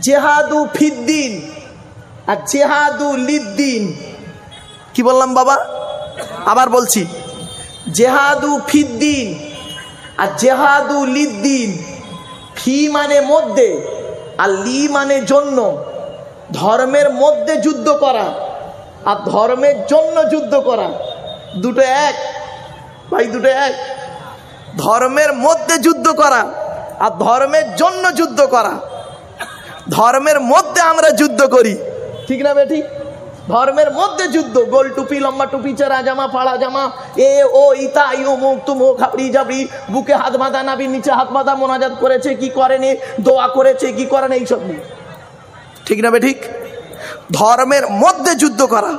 জেহাদু ফিদ্দিন আর জেহাদু লিদ্দিন। কি বললাম বাবা? আবার বলছি, জেহাদু ফিদ্দিন আর জেহাদু লিদ্দিন। ফি মানে মধ্যে আর লি মানে জন্য। ধর্মের মধ্যে যুদ্ধ করা আর ধর্মের জন্য যুদ্ধ করা দুটো এক ভাই, দুটো এক। ধর্মের মধ্যে যুদ্ধ করা আর ধর্মের জন্য যুদ্ধ করা। ধর্মের মধ্যে আমরা যুদ্ধ করি, ঠিক না বেঠিক? ধর্মের মধ্যে যুদ্ধ, গোল টুপি, লম্বা টুপি, চেরা জামা, ফাড়া জামা, এ ও ইতা ইউ মুখ তুমো খাবড়ি জাবড়ি, বুকে হাত বাঁধা, নাবির নিচে হাত বাঁধা, মোনাজাত করেছে কি করেনি, দোয়া করেছে কি করেনি, এইসব নিয়ে, ঠিক না বেঠিক? ধর্মের মধ্যে যুদ্ধ করা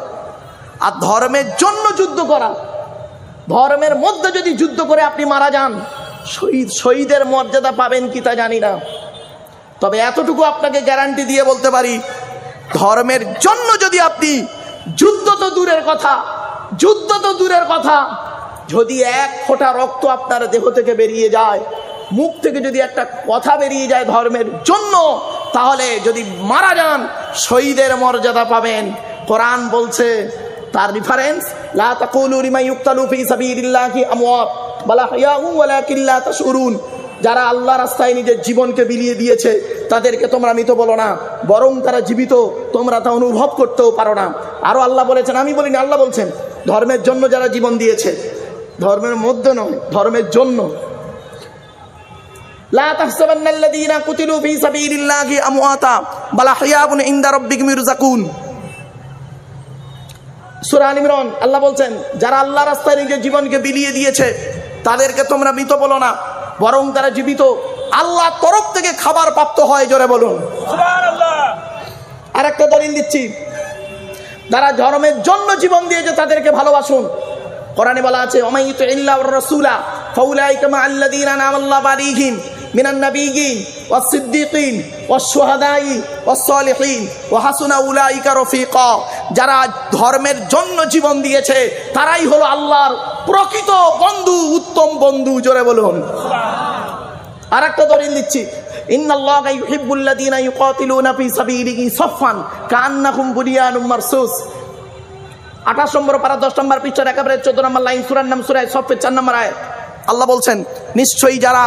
আর ধর্মের জন্য যুদ্ধ করা। ধর্মের মধ্যে যদি যুদ্ধ করে আপনি মারা যান, শহীদের মর্যাদা পাবেন কি তা জানি না, তবে এতটুকু আপনাকে গ্যারান্টি দিয়ে বলতে পারি, ধর্মের জন্য যদি আপনি যুদ্ধ তো দূরের কথা, যুদ্ধ তো দূরের কথা, যদি এক ফোঁটা রক্ত আপনার দেহ থেকে বেরিয়ে যায়, মুখ থেকে যদি একটা কথা বেরিয়ে যায় ধর্মের জন্য, তাহলে যদি মারা যান শহীদের মর্যাদা পাবেন। কোরআন বলছে, তার রেফারেন্স, লা তাকুলু লিমান ইউকতালু ফি সাবিলিল্লাহি আমওয়াত বাল আহইয়াউ ওয়ালাকিন লা তাশউরুন। যারা আল্লাহ রাস্তায় নিজের জীবনকে বিলিয়ে দিয়েছে তাদেরকে তোমরা মৃত বলো না, বরং তারা জীবিত, তোমরা তা অনুভব করতেও পারো না। আরো আল্লাহ বলেছেন, আমি বলিনি, আল্লাহ বলছেন, ধর্মের জন্য যারা জীবন দিয়েছে, ধর্মের মধ্যে নয়, ধর্মের জন্য। লা তাহসাবান্নাল্লাযীনা কুতিলু ফি সাবিলিল্লাহি আমওয়াতা বাল আহইয়াউন ইনদা রাব্বিহিম ইরযাকুন। সূরা আল ইমরান আল্লাহ বলছেন, যারা আল্লাহ রাস্তায় নিজের জীবনকে বিলিয়ে দিয়েছে তাদেরকে তোমরা মৃত বলো না, বরং তারা জীবিত, আল্লাহর তরফ থেকে খাবার প্রাপ্ত হয়। জোরে বলুন সুবহানাল্লাহ। আর একটা দলিল দিচ্ছি, যারা ধর্মের জন্য জীবন দিয়েছে তাদেরকে ভালোবাসুন। কোরআনে বলা আছে, ওমাইয়ুতি ইল্লাহর রাসূলা ফাউলাইকা মাআল্লাযীনা আনামাল্লাহু আলাইহিম মিনান নাবিয়্যিন ওয়াস সিদ্দীকিন ওয়াস শুহাদাই ওয়াস সালিহিন ওয়া হাসুনা উলাইকা রফিকা। যারা ধর্মের জন্য জীবন দিয়েছে তারাই হলো আল্লাহর প্রকৃত বন্ধু, উত্তম বন্ধু। জোরে বলুন সুবহানাল্লাহ। আরেকটা দলিল দিচ্ছি, ইন্নাল্লাহা ইউহিব্বুল্লাযীনা ইউকাতিলুনা ফি সাবিলিহি সাফফান কাআন্নাহুম বুনিয়ানুম মারসুস। 28 নম্বর পারা 10 নম্বর পৃষ্ঠার একেবারে 14 নম্বর লাইন, সূরার নাম সূরা সফফের 4 নম্বর আয়াত। আল্লাহ বলছেন, নিশ্চয়ই যারা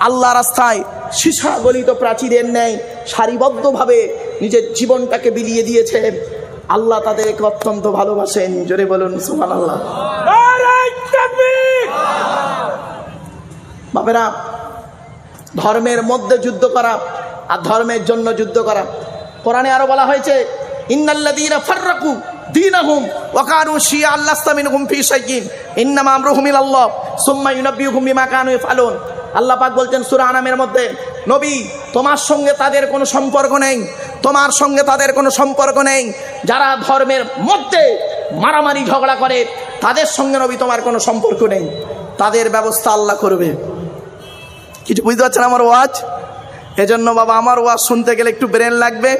আল্লাহ রাস্তায় সীসা গলিত প্রাচীরের ন্যায় সারিবদ্ধভাবে নিজের জীবনটাকে বিলিয়ে দিয়েছে, আল্লাহ তাদেরকে অত্যন্ত ভালোবাসেন। জোরে বলুন সুবহানাল্লাহ। বাবেরা, ধর্মের মধ্যে যুদ্ধ করা আর ধর্মের জন্য যুদ্ধ করা। কোরআনে আরো বলা হয়েছে, ইন্নাল্লাযীনা ফাররাকু দীনাহুম ওয়া কানু শিয়া'আন লাস্তা মিনহুম ফি শাইইন ইন্নামা আমরুহুম ইলাল্লাহ সুম্মা ইউনাব্বিউহুম বিমা কানু ইয়াফআলুন। আল্লাহ পাক বলছেন সূরা আনামের মধ্যে, নবী, তোমার সঙ্গে তাদের কোনো সম্পর্ক নেই, তোমার সঙ্গে তাদের কোনো সম্পর্ক নেই। যারা ধর্মের মধ্যে মারামারি ঝগড়া করে তাদের সঙ্গে নবী তোমার কোনো সম্পর্ক নেই, তাদের ব্যবস্থা আল্লাহ করবে। কিছু বুঝতে পারছেন আমার ওয়াজ? এজন্য বাবা, আমার ওয়াজ শুনতে গেলে একটু ব্রেন লাগবে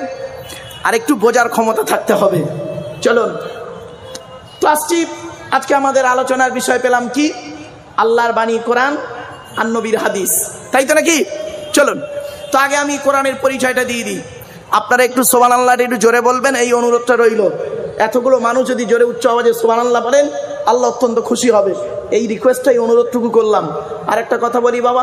আর একটু বোঝার ক্ষমতা থাকতে হবে। চলুন তো আসছি, আজকে আমাদের আলোচনার বিষয় পেলাম কি? আল্লাহর বাণী কোরআন আর নবীর হাদিস, তাই তো নাকি? চলুন তো আগে আমি কোরআনের পরিচয়টা দিয়ে দিই। আপনারা একটু সুবহানাল্লাহ একটু জোরে বলবেন, এই অনুরোধটা রইল। এতগুলো মানুষ যদি জোরে উচ্চ আওয়াজে সুবহানাল্লাহ বলেন, আল্লাহ অত্যন্ত খুশি হবে। এই রিকোয়েস্টটাই, অনুরোধটুকু করলাম। আর একটা কথা বলি বাবা,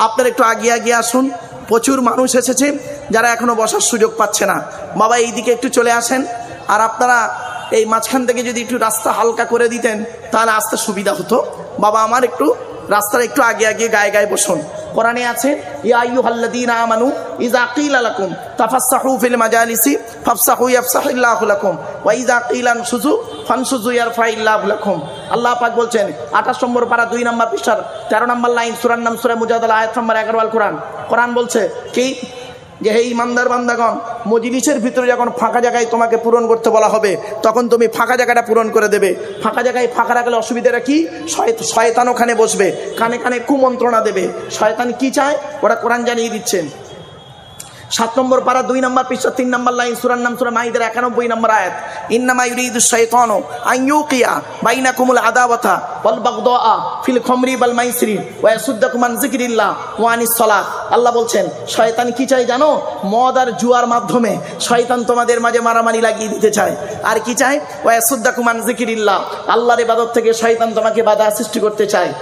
আপনারা একটু আগিয়ে আসুন। প্রচুর মানুষ এসেছে যারা এখনো বসার সুযোগ পাচ্ছে না। বাবা এই দিকে একটু চলে আসেন। আর আপনারা এই মাঝখান থেকে যদি একটু রাস্তা হালকা করে দিতেন তাহলে আসতে সুবিধা হতো। বাবা আমার একটু রাস্তার একটু আগে গায়ে বসুন। কোরআনে আছে, ইয়া আইয়ুহাল্লাযীনা আমানু ইযা কিলা লাকুম তাফাসসাহু ফিল মাজালিসি ফাফসাহু ইয়াফসাহিল্লাহু লাকুম ওয়া ইযা কিলা আনশুযু ফানশুযু ইয়ারফাইল্লাহু লাকুম। আল্লাহ পাক বলছেন 28 নম্বর পারা 2 নম্বর পৃষ্ঠার 13 নম্বর লাইন, সূরার নাম সূরা মুজাদালা আয়াত নম্বর 11 আল কোরআন। কোরআন বলছে কি, যে হে ইমানদার বান্দাগণ, মজলিসের ভিতরে যখন ফাঁকা জায়গায় তোমাকে পূরণ করতে বলা হবে তখন তুমি ফাঁকা জায়গাটা পূরণ করে দেবে। ফাঁকা জায়গায় ফাঁকা রাখলে অসুবিধাটা কি? শয়তান ওখানে বসবে, কানে কানে কুমন্ত্রণা দেবে। শয়তান কি চায় ওরা কোরআন জানিয়ে দিচ্ছেন। 7 নম্বর পারা 2 নম্বর পৃষ্ঠা 3 নম্বর লাইন, সূরার নাম সূরা মাইদার 91 নম্বর আয়াত। ইন্নামা ইউরিদুশ শাইতানু আন ইউকিয়া বাইনাকুমুল আদাওয়াতা ওয়াল বাগদাআ ফিল খামরি ওয়াল মাইসিরি ওয়া ইয়াসুদ্দাকুম আন যিকরিল্লাহ ওয়া আনিস সালাত। আল্লাহ বলছেন শয়তান কি চায় জানো? মদ আর জুয়ার মাধ্যমে শয়তান তোমাদের মাঝে মারামারি লাগিয়ে দিতে চায়। আর কি চায়? ওয়া ইয়াসুদ্দাকুম আন যিকরিল্লাহ, আল্লাহর ইবাদত থেকে শয়তান তোমাকে বাধা সৃষ্টি করতে চায়।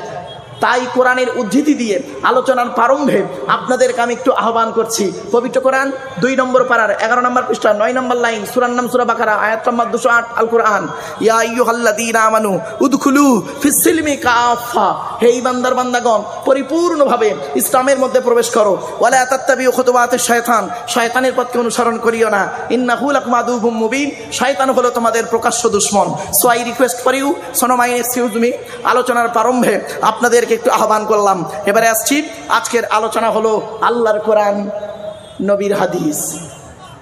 তাই কোরআনের উদ্ধৃতি দিয়ে আলোচনার প্রারম্ভে আপনাদেরকে আমি একটু আহ্বান করছি। পবিত্র কোরআন 2 নম্বর পারার 11 নম্বর পৃষ্ঠা 9 নম্বর লাইন, সূরার নাম সূরা বাকারা আয়াত নম্বর 208 আল কোরআন। ইয়া আইয়ুহাল্লাযীনা আমানু উদখুলু ফিস সিলমি কাফা, হে ঈমানদার বান্দাগণ পরিপূর্ণভাবে ইসলামের মধ্যে প্রবেশ করো। ওয়ালা তাত্তাবিউ খুতুওয়াতিশ শয়তান, শয়তানের পথকে অনুসরণ করিও না। ইন্নাহু লাকুম আদুউম মুবিন, শয়তান হলো তোমাদের প্রকাশ্য দুশমন। So I request for you, সোনো মাই এক্সকিউজ মি, আলোচনার প্রারম্ভে আপনাদেরকে একটু আহ্বান করলাম। এবারে আসছি, আজকের আলোচনা হলো আল্লাহর কোরআন, নবীর হাদিস।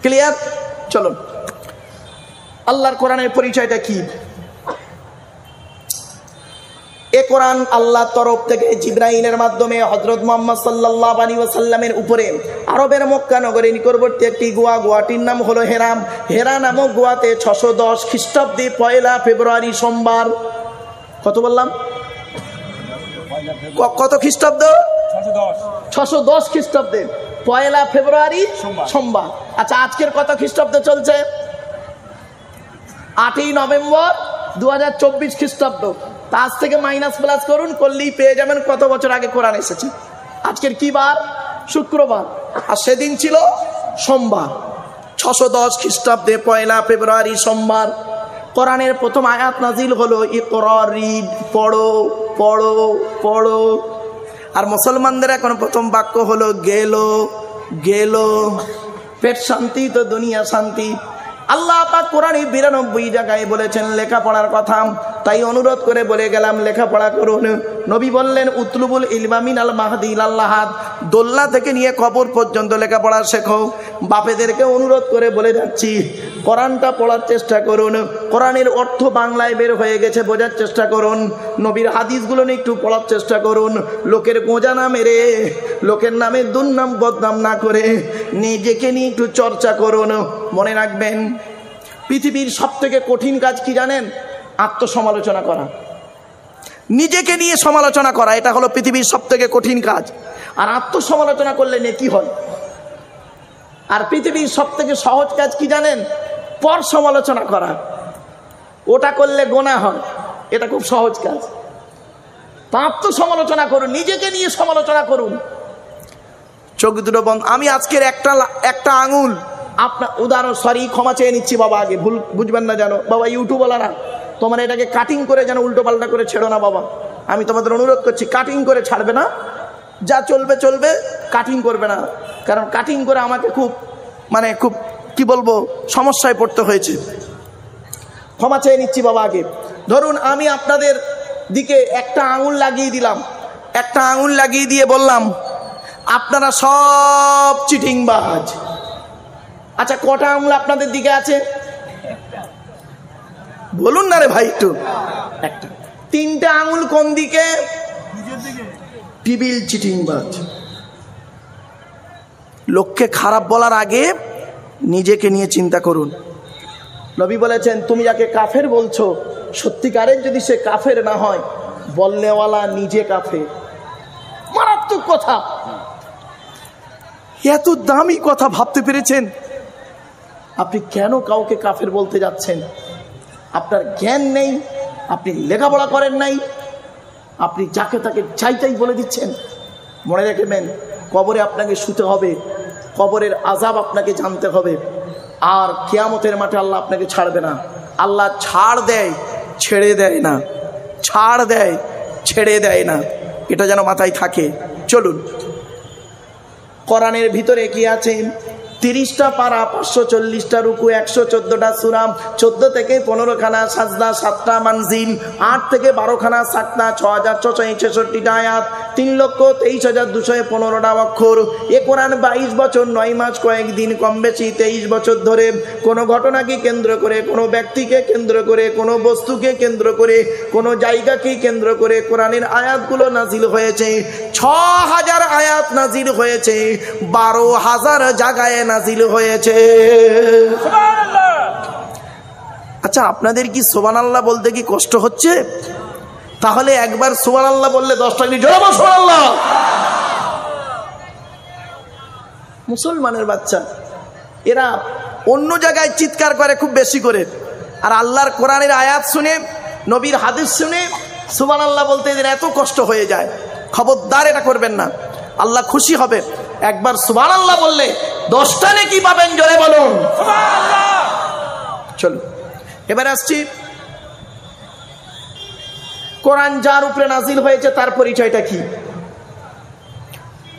ক্লিয়ার? চলুন, আল্লাহর কোরআনের পরিচয়টা কি? এ কোরআন আল্লাহর তরফ থেকে জিবরাইলের মাধ্যমে হযরত মুহাম্মদ সাল্লাল্লাহু আলাইহি ওয়াসাল্লামের উপরে আরবের মক্কা নগরীর নিকটবর্তী একটি গোয়াটির নাম হলো হেরা। হেরা নামক গোয়াতে 610 খ্রিস্টাব্দে 1 ফেব্রুয়ারি সোমবার, কত বললাম? কত খ্রিস্টাব্দ? 610 খ্রিস্টাব্দে 1 ফেব্রুয়ারি সোমবার। আচ্ছা, আজকের কত খ্রিস্টাব্দ চলছে? 8ই নভেম্বর 2024 খ্রিস্টাব্দ। আজ থেকে মাইনাস প্লাস করুন, করলেই পেয়ে যাবেন কত বছর আগে কোরআন এসেছে। আজকের কি বার? শুক্রবার, আর সেদিন ছিল সোমবার। 610 খ্রিস্টাব্দে 1 ফেব্রুয়ারি সোমবার কোরআনের প্রথম আয়াত নাজিল হলো ইকরা, রিড, পড়ো পড়ো পড়ো। আর মুসলমানদের এখন প্রথম বাক্য হলো গেল গেল। পেট শান্তি তো দুনিয়া শান্তি। আল্লাহ পাক কোরআনে 92 জায়গায় বলেছেন লেখাপড়ার কথা, তাই অনুরোধ করে বলে গেলাম লেখাপড়া করুন। নবী বললেন উতলুবুল ইলমা মিনাল মাহদি ইলাল লাহাদ, দোলনা থেকে নিয়ে কবর পর্যন্ত লেখাপড়া শেখো। বাপেদেরকে অনুরোধ করে বলে যাচ্ছি কোরআনটা পড়ার চেষ্টা করুন। কোরআনের অর্থ বাংলায় বের হয়ে গেছে, বোঝার চেষ্টা করুন। নবীর হাদিসগুলো নিয়ে একটু পড়ার চেষ্টা করুন। লোকের গোঁজা না মেরে, লোকের নামে দুর্নাম বদনাম না করে নিজেকে নিয়ে একটু চর্চা করুন। মনে রাখবেন, পৃথিবীর সব থেকে কঠিন কাজ কি জানেন? আত্মসমালোচনা করা, নিজেকে নিয়ে সমালোচনা করা। এটা হলো পৃথিবীর সব থেকে কঠিন কাজ। আর আত্মসমালোচনা করলে নেকি হয়। আর পৃথিবীর সব থেকে সহজ কাজ কি জানেন? পর সমালোচনা করা। ওটা করলে গোনা হয়, এটা খুব সহজ কাজ। তা আত্মসমালোচনা করুন, নিজেকে নিয়ে সমালোচনা করুন। চোখ দুটো বন্ধ। আমি আজকের একটা আঙুল আপনার উদাহরণ, সরি ক্ষমা চেয়ে নিচ্ছি বাবা, আগে ভুল বুঝবেন না জানো বাবা। ইউটিউবওয়ালারা তোমার এটাকে কাটিং করে যেন উল্টো পাল্টা করে ছেড়ো না বাবা, আমি তোমাদের অনুরোধ করছি। কাটিং করে ছাড়বে না, যা চলবে চলবে, কাটিং করবে না। কারণ কাটিং করে আমাকে খুব কি বলবো সমস্যায় পড়তে হয়েছে। ক্ষমা চেয়ে নিচ্ছি বাবা আগে। ধরুন আমি আপনাদের দিকে একটা আঙুল লাগিয়ে দিলাম, একটা আঙুল লাগিয়ে দিয়ে বললাম আপনারা সব চিটিংবাজ। আচ্ছা, কটা আঙুল আপনাদের দিকে আছে? বলুন না রে ভাই একটু। একটা। 3টে আঙুল কোন দিকে? টিবিল চিটিংবাজ। লোককে খারাপ বলার আগে নিজেকে নিয়ে চিন্তা করুন। নবী বলেছেন তুমি যাকে কাফের বলছো, সত্যিকারের যদি সে কাফের না হয়, বলনেওয়ালা নিজে কাফের। মারাত্মক কথা, এত দামি কথা ভাবতে পেরেছেন? আপনি কেন কাউকে কাফের বলতে যাচ্ছেন? আপনার জ্ঞান নেই, আপনি লেখাপড়া করেন নাই, আপনি যাকে তাকে চাই বলে দিচ্ছেন। মনে রাখবেন, কবরে আপনাকে শুতে হবে, কবরের আযাব আপনাকে জানতে হবে। আর কিয়ামতের মাঠে আল্লাহ আপনাকে ছাড়বে না। আল্লাহ ছাড় দেয়, ছেড়ে দেয় না। ছাড় দেয়, ছেড়ে দেয় না। এটা যেন মাথায় থাকে। চলুন, কোরআনের ভিতরে কি আছে? 30টা পারা, 540টা রুকু, 114টা সূরা, 14 থেকে 15 খানা সাজদা, 7টা মানজিল, 8 থেকে 12 খানা সাকনা, 6666টা আয়াত, 3,23,215টা অক্ষর। এ কোরআন 22 বছর 9 মাস কয়েকদিন, কম বেশি 23 বছর ধরে কোনো ঘটনাকে কেন্দ্র করে, কোনো ব্যক্তিকে কেন্দ্র করে, কোনো বস্তুকে কেন্দ্র করে, কোনো জায়গাকে কেন্দ্র করে কোরআনের আয়াতগুলো নাজিল হয়েছে। 6000 আয়াত নাজিল হয়েছে, 12,000 জায়গায় নাজিল হয়েছে। আচ্ছা, আপনাদের কি সুবহানাল্লাহ বলতে কি কষ্ট হচ্ছে? তাহলে একবার সুবহানাল্লাহ বললে 10টা কি জোরে বল সুবহানাল্লাহ। মুসলমানের বাচ্চা এরা অন্য জায়গায় চিৎকার করে খুব বেশি করে, আর আল্লাহর কোরআনের আয়াত শুনে, নবীর হাদিস শুনে সুবহানাল্লাহ বলতে এদের এত কষ্ট হয়ে যায়। খবরদার এটা করবেন না, আল্লাহ খুশি হবে। একবার সুবহানাল্লাহ বললে 10টা নেকি পাবেন, জোরে বলুন সুবহানাল্লাহ। চলো এবার আসছি কোরআন যার উপরে নাজিল হয়েছে তার পরিচয়টা কি?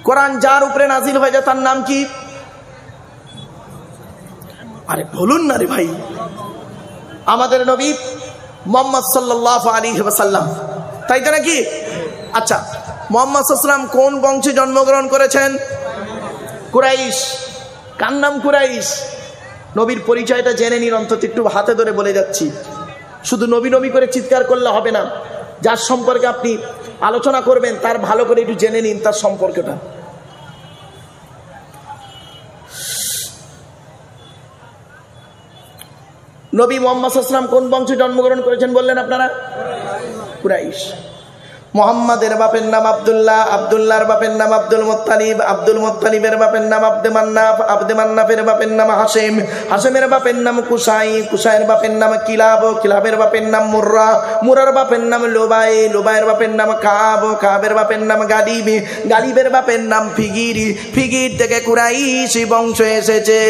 কোরআন যার উপরে নাজিল হয়েছে তার নাম কি? আরে বলুন না রে ভাই। আমাদের নবী মুহাম্মদ সাল্লাল্লাহু আলাইহি ওয়াসাল্লাম, তাই তো নাকি? আচ্ছা, মুহাম্মদ সাল্লাল্লাহু আলাইহি ওয়াসাল্লাম কোন বংশে জন্মগ্রহণ করেছেন? কুরাইশ। কার নাম কুরাইশ? নবীর পরিচয়টা জেনে নিন, অন্তত একটু হাতে ধরে বলে যাচ্ছি। শুধু নবী নবী করে চিৎকার করলে হবে না, যার সম্পর্কে আপনি আলোচনা করবেন তার ভালো করে একটু জেনে নিন তার সম্পর্কটা। নবী মুহাম্মদ সাল্লাল্লাহু আলাইহি ওয়াসাল্লাম কোন বংশে জন্মগ্রহণ করেছেন বললেন আপনারা? কুরাইশ। মোহাম্মদের বাপের নাম আব্দুল্লাহ, আব্দুল্লাহর বাপের নাম আব্দুল মুত্তালিব, আব্দুল মুত্তালিবের বাপের নাম আব্দে মান্নাফ, আব্দে মান্নাফের বাপের নাম হাশেম, হাশেমের বাপের নাম কুসাই, কুসাইয়ের বাপের নাম কিলাব, কিলাবের বাপের নাম মুর্রা, মুরার বাপের নাম লোবাই, লোবাইয়ের বাপের নাম কাব, কাবের বাপের নাম গালিব, গালিবের বাপের নাম ফিগির, ফিগির থেকে কুরাইশি বংশ এসেছে।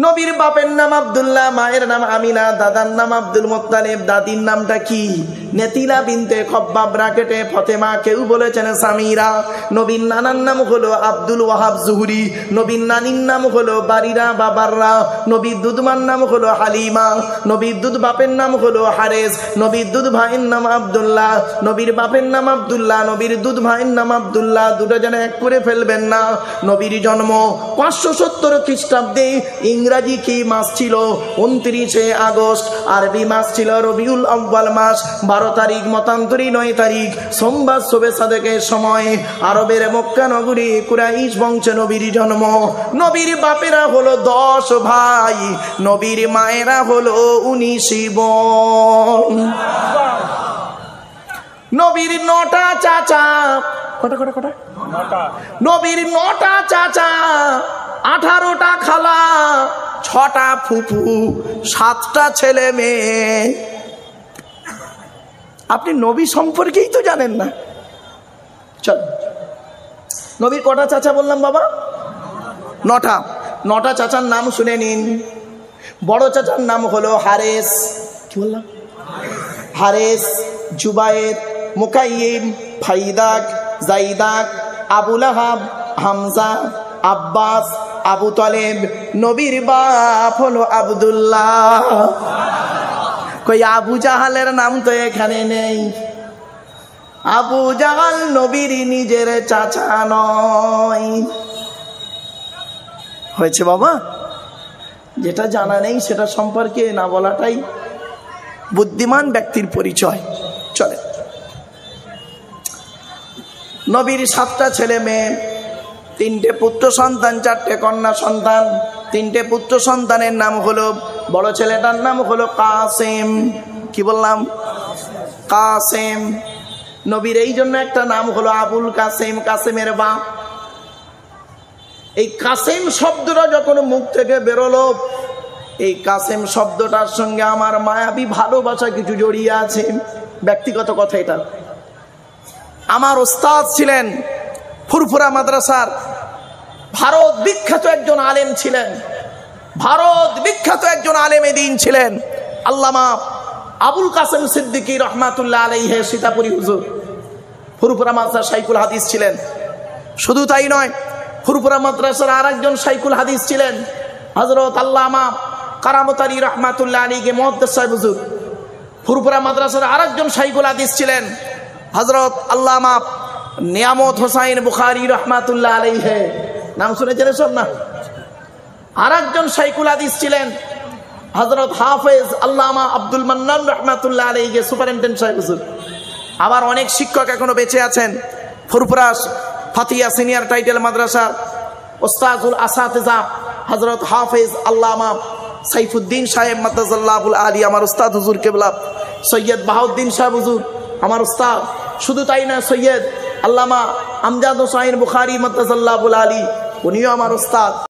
নবীর বাপের নাম আব্দুল্লাহ, মায়ের নাম আমিনা, দাদার নাম আব্দুল মুত্তালিব, দাদির নামটা কি? নেতিলা বিনতে খব্বাব ব্রাকেটে ফতেমা, কেউ বলেছেন সামিরা। নবীর নানার নাম হলো আব্দুল ওয়াহাব জুহরি, নবীর নানির নাম হলো বারিরা বাবাররা, নবীর দুধমার নাম হলো হালিমা, নবীর দুধ বাপের নাম হলো হারেস, নবীর দুধ ভাইয়ের নাম আব্দুল্লাহ, নবীর বাপের নাম আব্দুল্লাহ, নবীর দুধ ভাইয়ের নাম আব্দুল্লাহ, দুটো যেন এক করে ফেলবেন না। নবীর জন্ম 570 খ্রিস্টাব্দে। ইংরাজি কি মাস ছিল? 29শে আগস্ট। আরবি মাস ছিল রবিউল আউয়াল মাস। 12 তারিখ মতান্তরী 9 তারিখ সোমবার শবে সাদেকের সময় আরবের মক্কা নগরী কুরাইশ বংশে নবীর জন্ম। নবীর বাপেরা হলো 10 ভাই, নবীর মায়েরা হলো 19 বোন। নবীর 9টা চাচা, কটা? নবীর 9টা চাচা, 18টা খালা, 6টা ফুফু, 7টা ছেলে মেয়ে। আপনি নবী সম্পর্কেই তো জানেন না। চল, নবীর কটা চাচা বললাম বাবা? 9টা। 9টা চাচার নাম শুনে নিন। বড় চাচার নাম হলো হারেস, কি বললাম? হারেস, জুবায়ের, মুকাইয়িম, ফাইদাক, জাইদাক, আবু লাহাব, হামজা, আব্বাস, আবু তালেব। নবীর বাপ হলো আব্দুল্লাহ। কই আবু জাহালের নাম তো এখানে নেই। আবু জাহাল নবীর নিজের চাচা নয়। হয়েছে বাবা? যেটা জানা নেই সেটা সম্পর্কে না বলাটাই বুদ্ধিমান ব্যক্তির পরিচয়। চলে, নবীর 7টা ছেলে মেয়ে, 3টে পুত্র সন্তান, 4টে কন্যা সন্তান। 3টে পুত্র সন্তানের নাম হলো, বড় ছেলেটার নাম হলো কাসেম। কি বললাম? কাসেম। নবীর এই জন্য একটা নাম হলো আবুল কাসেম, কাসেমের বাপ। এই কাসেম শব্দটা যখন মুখ থেকে বেরোলো, এই কাসেম শব্দটার সঙ্গে আমার মায়াবী ভালোবাসা কিছু জড়িয়ে আছে। ব্যক্তিগত কথা এটা। আমার ওস্তাদ ছিলেন ফুরফুরা মাদ্রাসার, ভারত বিখ্যাত একজন আলেম ছিলেন, ভারত বিখ্যাত একজন আলেমে দ্বীন ছিলেন আল্লামা আবুল কাসেম সিদ্দিকী রহমাতুল্লাহ আলাইহি সীতাপুরী হুজুর। ফুরফুরা মাদ্রাসার শাইখুল হাদিস ছিলেন। শুধু তাই নয়, ফুরফুরা মাদ্রাসার আরেকজন শাইখুল হাদিস ছিলেন হযরত আল্লামা কারামত আলী রহমাতুল্লাহ আলাইহি মুহাদ্দিস সাহেব হুজুর। ফুরফুরা মাদ্রাসার আরেকজন শাইখুল হাদিস ছিলেন হযরত আল্লামা নিয়ামত হোসাইন বুখারী রহমাতুল্লাহ আলাইহি, নাম শুনেছেন সব না? আরেকজন শাইখুল হাদিস ছিলেন হযরত হাফেজ আল্লামা আব্দুল মান্নান রহমাতুল্লাহ আলাইহি, সুপারিনটেন্ডেন্ট সাহেব হুজুর। আবার অনেক শিক্ষক এখনো বেঁচে আছেন। ফুরফুরা ফাতিয়া সিনিয়র টাইটেল মাদ্রাসা ওস্তাজুল আসাতিজা হযরত হাফেজ আল্লামা সাইফুদ্দিন সাহেব মাদ্দাজাল্লাহুল আলী, আমার উস্তাদ হুজুর কেবলা। সৈয়দ বাহাউদ্দিন সাহেব হুজুর আমার উস্তাদ। শুধু তাই না, সৈয়দ আল্লামা আমজাদ হোসাইন বুখারী মাদ্দাজাল্লাহুল আলী, উনিও আমার উস্তাদ।